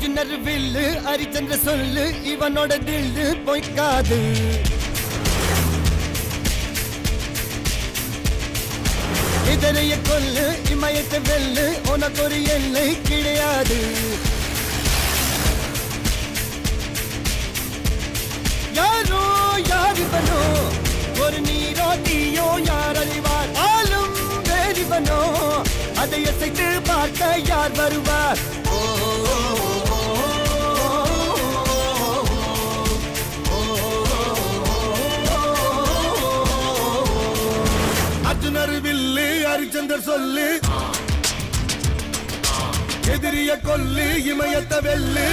அர்ஜுனர் வில்லு ஹரிச்சந்திர சொல்லு இவனோட தில்லு பொய்க்காது. இதரைய கொல்லு இமயத்தை வெல்லு உனக்கு ஒரு எல்லை கிடையாது. யாரோ யார் இவனோ ஒரு நீரோ தீயோ யார் அறிவார். ஆளும் வேறிவனோ அதை அசைத்து பார்க்க யார் வருவார். அர்ஜுனர் வில்லு ஹரிச்சந்தர் சொல்லு எதிரிய கொல்லு இமயத்த வெல்லு